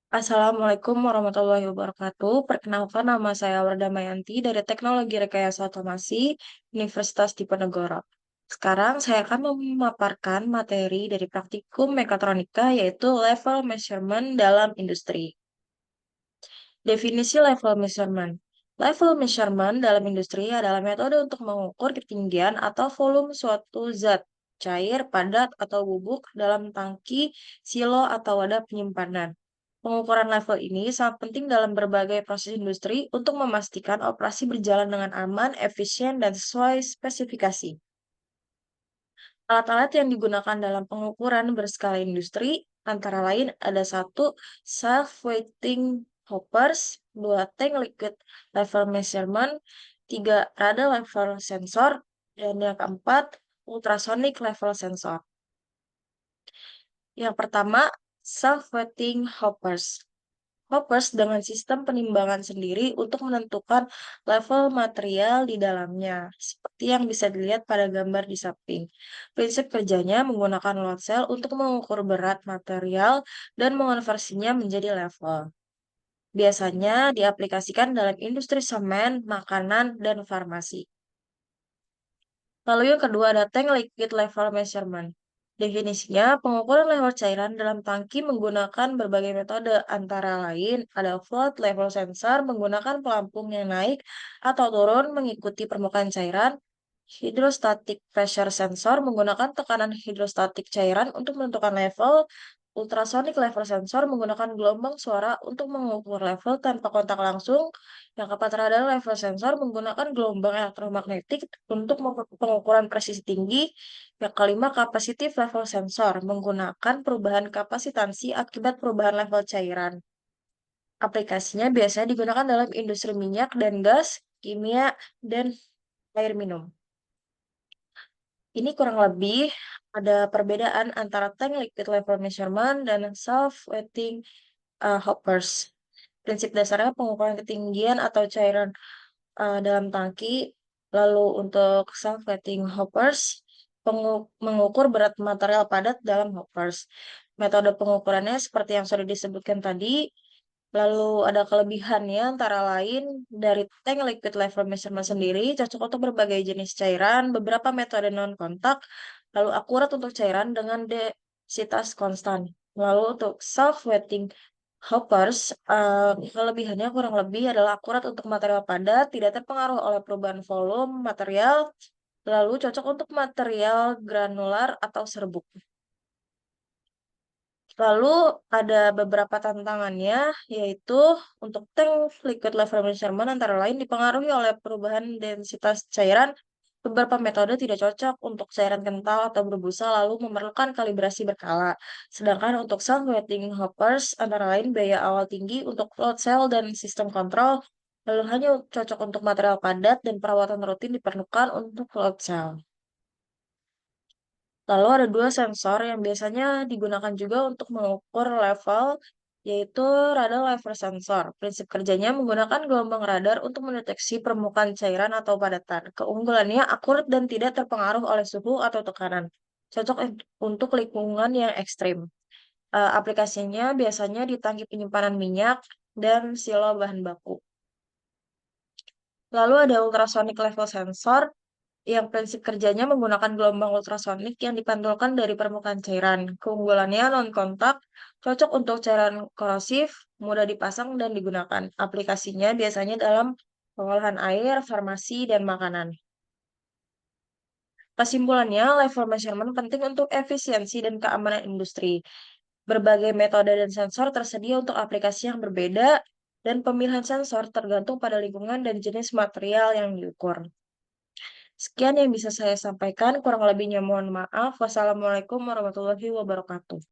Assalamualaikum warahmatullahi wabarakatuh. Perkenalkan nama saya Wardamayanti dari Teknologi Rekayasa Otomasi Universitas Diponegoro. Sekarang saya akan memaparkan materi dari praktikum mekatronika yaitu level measurement dalam industri. Definisi level measurement. Level measurement dalam industri adalah metode untuk mengukur ketinggian atau volume suatu zat, cair, padat, atau bubuk dalam tangki, silo, atau wadah penyimpanan. Pengukuran level ini sangat penting dalam berbagai proses industri untuk memastikan operasi berjalan dengan aman, efisien, dan sesuai spesifikasi. Alat-alat yang digunakan dalam pengukuran berskala industri antara lain ada satu self-weighting hoppers, dua tank liquid level measurement, tiga radar level sensor, dan yang keempat ultrasonic level sensor. Yang pertama, self-weighting hoppers. Hoppers dengan sistem penimbangan sendiri untuk menentukan level material di dalamnya, seperti yang bisa dilihat pada gambar di samping. Prinsip kerjanya menggunakan load cell untuk mengukur berat material dan mengonversinya menjadi level. Biasanya diaplikasikan dalam industri semen, makanan, dan farmasi. Lalu yang kedua ada tank liquid level measurement. Definisinya, pengukuran level cairan dalam tangki menggunakan berbagai metode, antara lain ada float level sensor menggunakan pelampung yang naik atau turun mengikuti permukaan cairan, hydrostatic pressure sensor menggunakan tekanan hidrostatik cairan untuk menentukan level, ultrasonic level sensor menggunakan gelombang suara untuk mengukur level tanpa kontak langsung, yang keempat radar level sensor menggunakan gelombang elektromagnetik untuk pengukuran presisi tinggi, yang kelima capacitive level sensor menggunakan perubahan kapasitansi akibat perubahan level cairan. Aplikasinya biasanya digunakan dalam industri minyak dan gas, kimia, dan air minum. Ini kurang lebih ada perbedaan antara tank liquid level measurement dan self-weighting hoppers. Prinsip dasarnya pengukuran ketinggian atau cairan dalam tangki. Lalu untuk self-weighting hoppers, mengukur berat material padat dalam hoppers. Metode pengukurannya seperti yang sudah disebutkan tadi. Lalu ada kelebihannya antara lain dari tank liquid level measurement sendiri cocok untuk berbagai jenis cairan, beberapa metode non-kontak, lalu akurat untuk cairan dengan densitas konstan. Lalu untuk self-weighting hoppers, kelebihannya kurang lebih adalah akurat untuk material padat, tidak terpengaruh oleh perubahan volume material, lalu cocok untuk material granular atau serbuk. Lalu ada beberapa tantangannya, yaitu untuk tank liquid level measurement antara lain dipengaruhi oleh perubahan densitas cairan. Beberapa metode tidak cocok untuk cairan kental atau berbusa lalu memerlukan kalibrasi berkala. Sedangkan untuk self-weighting hoppers antara lain biaya awal tinggi untuk load cell dan sistem kontrol, lalu hanya cocok untuk material padat dan perawatan rutin diperlukan untuk load cell. Lalu ada dua sensor yang biasanya digunakan juga untuk mengukur level, yaitu radar level sensor. Prinsip kerjanya menggunakan gelombang radar untuk mendeteksi permukaan cairan atau padatan. Keunggulannya akurat dan tidak terpengaruh oleh suhu atau tekanan. Cocok untuk lingkungan yang ekstrim. Aplikasinya biasanya di tangki penyimpanan minyak dan silo bahan baku. Lalu ada ultrasonic level sensor yang prinsip kerjanya menggunakan gelombang ultrasonik yang dipantulkan dari permukaan cairan. Keunggulannya non-kontak, cocok untuk cairan korosif, mudah dipasang dan digunakan. Aplikasinya biasanya dalam pengolahan air, farmasi, dan makanan. Kesimpulannya, level measurement penting untuk efisiensi dan keamanan industri. Berbagai metode dan sensor tersedia untuk aplikasi yang berbeda, dan pemilihan sensor tergantung pada lingkungan dan jenis material yang diukur. Sekian yang bisa saya sampaikan, kurang lebihnya mohon maaf. Wassalamualaikum warahmatullahi wabarakatuh.